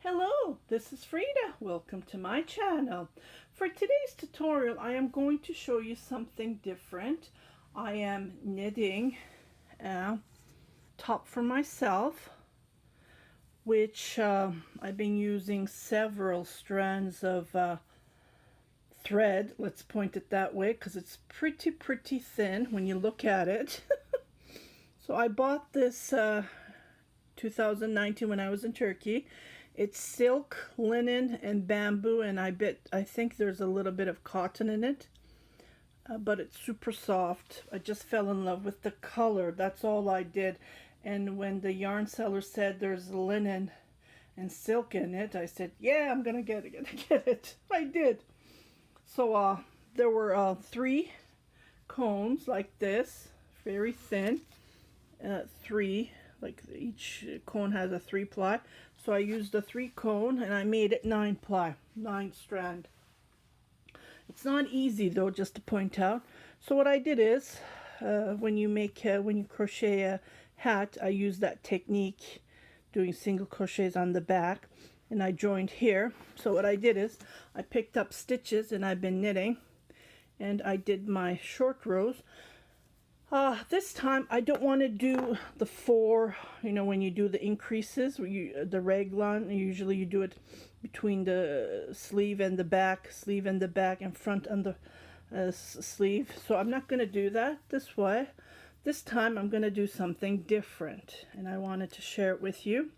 Hello, this is Frida. Welcome to my channel. For today's tutorial, I am going to show you something different. I am knitting a top for myself, which I've been using several strands of thread. Let's point it that way because it's pretty thin when you look at it. So I bought this 2019 when I was in Turkey. It's silk, linen, and bamboo, and I think there's a little bit of cotton in it, but it's super soft. I just fell in love with the color. That's all I did. And when the yarn seller said there's linen and silk in it, I said, yeah, I'm gonna get it. I did. So there were 3 cones like this, very thin, 3, like each cone has a 3-ply. So I used a 3 cone and I made it 9-ply, 9 strand. It's not easy though, just to point out. So what I did is, when you crochet a hat, I use that technique, doing single crochets on the back, and I joined here. So what I did is, I picked up stitches and I've been knitting, and I did my short rows. This time I don't want to do the 4, when you do the increases, the raglan, usually you do it between the sleeve and the back, and front and the sleeve. So I'm not going to do that this way. This time I'm going to do something different, and I wanted to share it with you.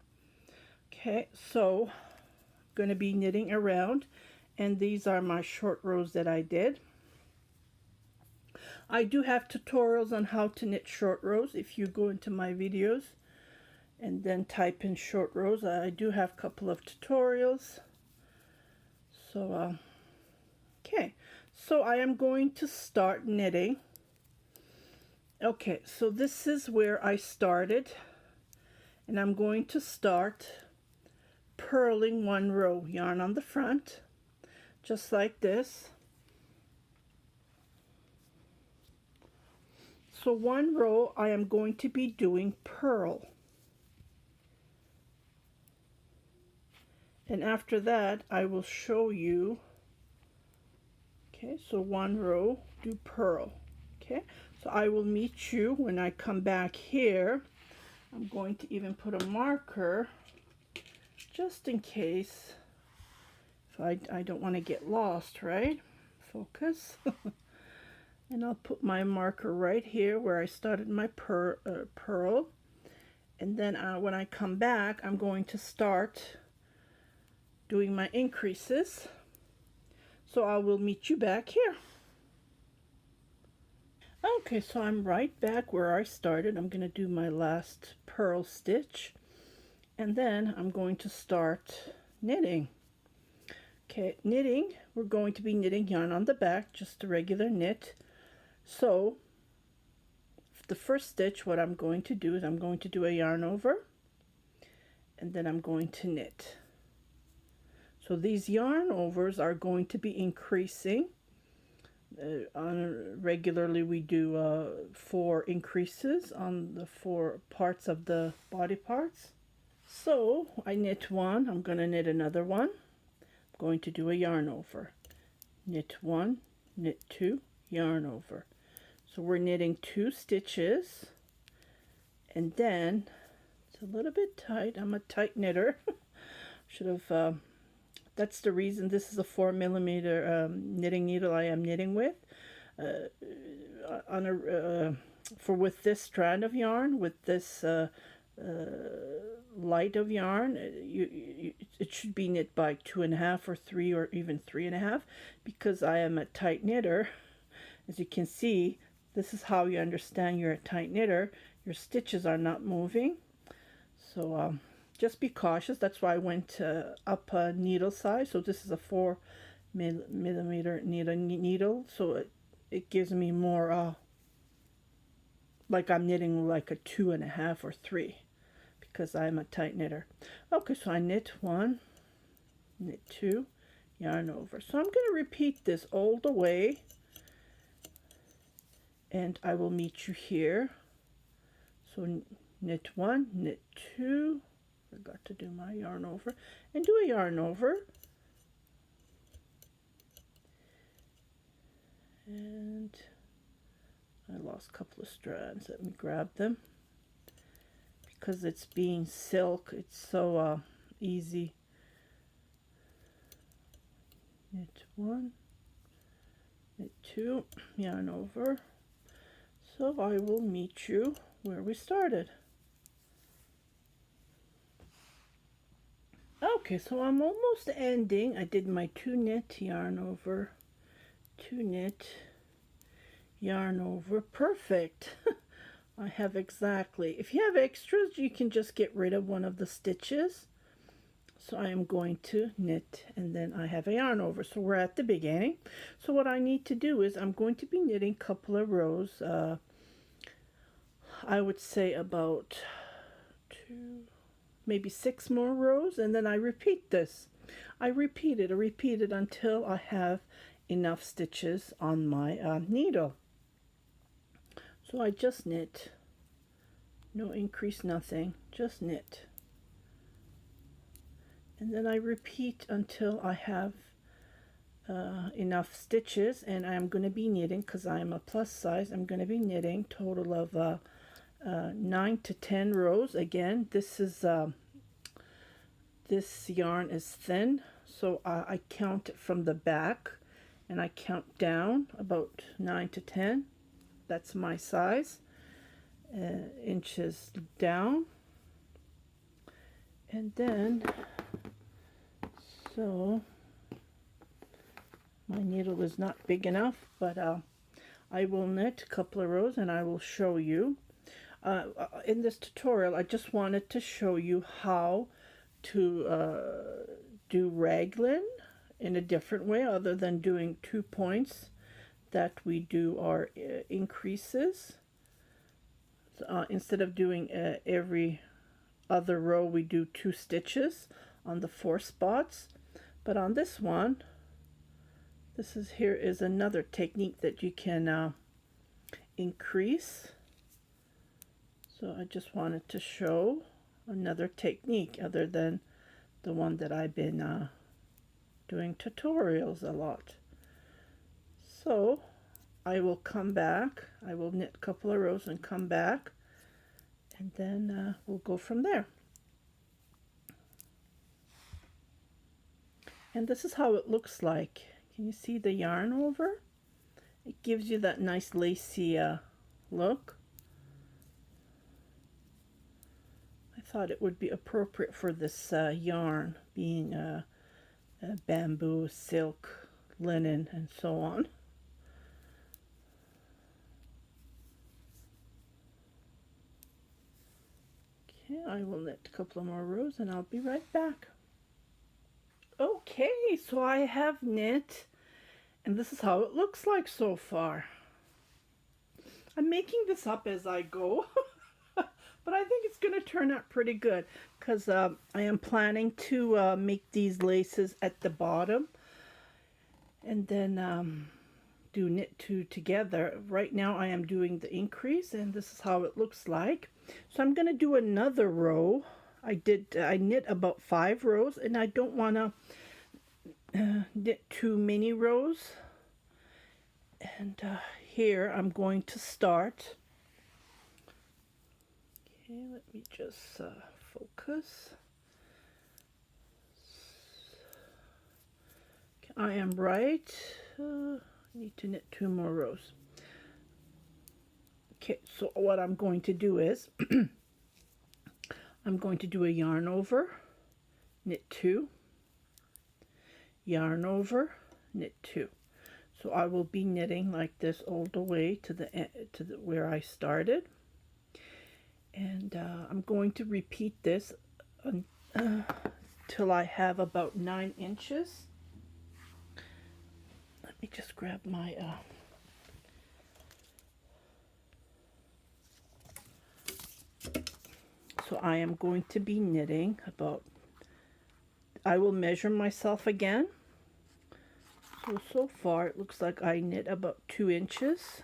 Okay, so I'm going to be knitting around, and these are my short rows that I did. I do have tutorials on how to knit short rows. If you go into my videos and then type in short rows, I do have a couple of tutorials. So okay, so I am going to start knitting. Okay, so this is where I started, and I'm going to start purling 1 row, yarn on the front, just like this. So 1 row I am going to be doing purl, and after that I will show you. Okay, so 1 row, do purl. Okay, so I will meet you when I come back here. I'm going to even put a marker just in case, if I don't want to get lost, right? Focus. And I'll put my marker right here where I started my purl. And then when I come back, I'm going to start doing my increases. So I will meet you back here. Okay, so I'm right back where I started. I'm going to do my last purl stitch, and then I'm going to start knitting. Okay, knitting, we're going to be knitting yarn on the back, just a regular knit. So the first stitch, what I'm going to do is I'm going to do a yarn over, and then I'm going to knit. So these yarn overs are going to be increasing. Regularly we do 4 increases on the 4 parts of the body parts. So I knit 1, I'm going to knit another one, I'm going to do a yarn over, knit 1, knit 2, yarn over. So we're knitting 2 stitches, and then it's a little bit tight. I'm a tight knitter. Should have, that's the reason this is a 4mm knitting needle I am knitting with. With this strand of yarn, with this light of yarn, it should be knit by 2.5 or 3 or even 3.5, because I am a tight knitter. As you can see, this is how you understand you're a tight knitter. Your stitches are not moving. So just be cautious. That's why I went up a needle size. So this is a 4mm needle. So it gives me more, like I'm knitting like a 2.5 or 3, because I'm a tight knitter. Okay, so I knit 1, knit 2, yarn over. So I'm going to repeat this all the way, and I will meet you here. So knit 1, knit 2, forgot forgot to do my yarn over, and do a yarn over. And I lost a couple of strands. Let me grab them. Because it's being silk, it's so easy. Knit one, knit two, yarn over. So I will meet you where we started. Okay, so I'm almost ending. I did my 2 knit, yarn over, 2 knit, yarn over. Perfect. I have exactly. If you have extras, you can just get rid of one of the stitches. So I am going to knit, and then I have a yarn over. So we're at the beginning. So what I need to do is I'm going to be knitting a couple of rows. I would say about 2, maybe 6 more rows, and then I repeat this. I repeat it until I have enough stitches on my needle. So I just knit, no increase, nothing, just knit. And then I repeat until I have enough stitches, and I'm going to be knitting, because I'm a plus size, I'm going to be knitting total of 9 to 10 rows. Again, this is this yarn is thin, so I count it from the back, and I count down about 9 to 10. That's my size, inches down. And then, so my needle is not big enough, but I will knit a couple of rows and I will show you. In this tutorial, I just wanted to show you how to do raglan in a different way, other than doing 2 points that we do our increases. Instead of doing every other row, we do 2 stitches on the 4 spots. But on this one, here is another technique that you can increase. So I just wanted to show another technique other than the one that I've been doing tutorials a lot. So I will come back, I will knit a couple of rows and come back, and then we'll go from there. And this is how it looks like. Can you see the yarn over? It gives you that nice lacy look. I thought it would be appropriate for this yarn, being bamboo, silk, linen, and so on. Okay, I will knit a couple of more rows and I'll be right back. Okay, so I have knit, and this is how it looks like so far. I'm making this up as I go, but I think it's going to turn out pretty good, because I am planning to make these laces at the bottom, and then do knit 2 together. Right now I am doing the increase, and this is how it looks like. So I'm going to do another row. I knit about 5 rows, and I don't want to knit too many rows. And here I'm going to start. Okay, let me just focus. Okay, I am right. Need to knit 2 more rows. Okay, so what I'm going to do is I'm going to do a yarn over, knit 2, yarn over, knit 2. So I will be knitting like this all the way to the end, where I started, and I'm going to repeat this till I have about 9 inches. Let me just grab my so I am going to be knitting about, I will measure myself again. So far it looks like I knit about 2 inches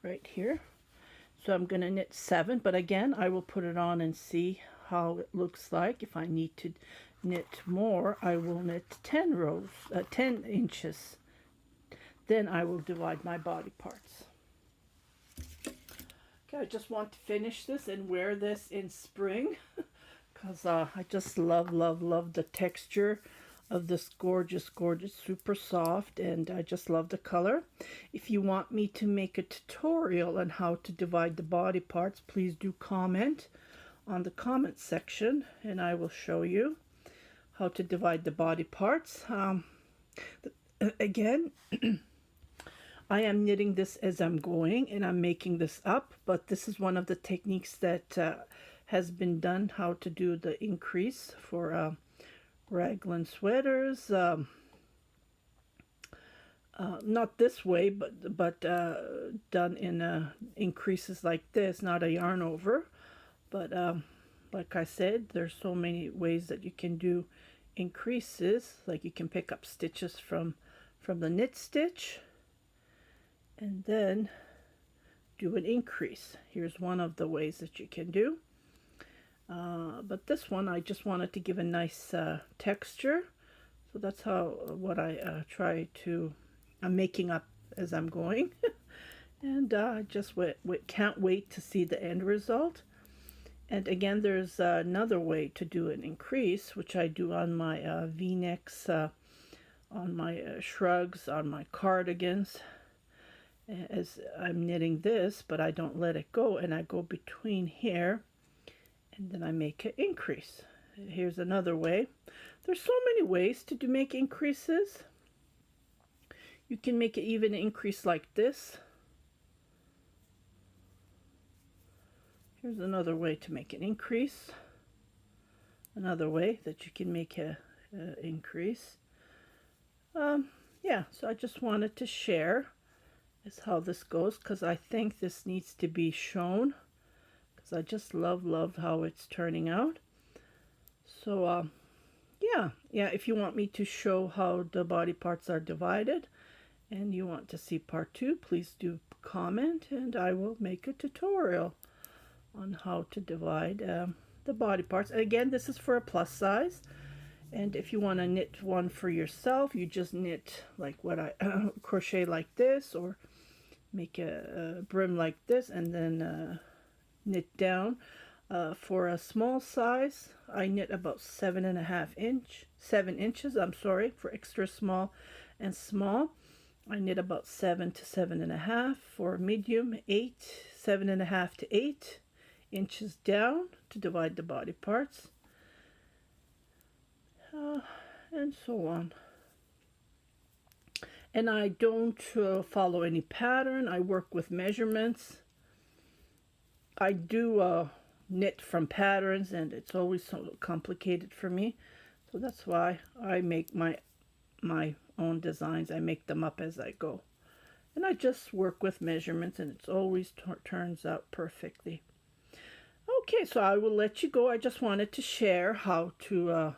right here. So I'm going to knit 7, but again, I will put it on and see how it looks like. If I need to knit more, I will knit 10 rows, 10 inches. Then I will divide my body parts. Okay, I just want to finish this and wear this in spring because I just love, love, love the texture of this gorgeous, gorgeous, super soft, and I just love the color. If you want me to make a tutorial on how to divide the body parts, please do comment on the comment section and I will show you how to divide the body parts. Again, I am knitting this as I'm going and I'm making this up, but this is one of the techniques that has been done, how to do the increase for raglan sweaters. Not this way, but done in increases like this, not a yarn over. But like I said, there's so many ways that you can do increases. Like you can pick up stitches from the knit stitch and then do an increase. Here's one of the ways that you can do. But this one, I just wanted to give a nice texture. So that's what I try to, I'm making up as I'm going. And I just can't wait to see the end result. And again, there's another way to do an increase, which I do on my V-necks, on my shrugs, on my cardigans. As I'm knitting this, but I don't let it go, and I go between here, and then I make an increase. Here's another way. There's so many ways to make increases. You can make it even increase like this. Here's another way to make an increase. Another way that you can make a increase. Yeah, so I just wanted to share is how this goes, because I think this needs to be shown, because I just love how it's turning out. So yeah, if you want me to show how the body parts are divided and you want to see part 2, please do comment and I will make a tutorial on how to divide the body parts. And again, this is for a plus size, and if you want to knit one for yourself, you just knit like what I crochet like this, or make a brim like this and then knit down. For a small size, I knit about 7 inches, I'm sorry, for extra small and small. I knit about 7 to 7.5. For medium, 7.5 to 8 inches down to divide the body parts, and so on. And I don't follow any pattern. I work with measurements. I do knit from patterns, and it's always so complicated for me. So that's why I make my own designs. I make them up as I go. And I just work with measurements, and it's always turns out perfectly. Okay, so I will let you go. I just wanted to share how to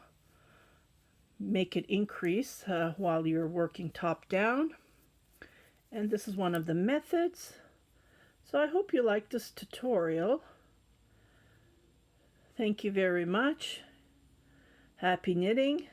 make it increase while you're working top down. And this is one of the methods. So I hope you like this tutorial. Thank you very much. Happy knitting.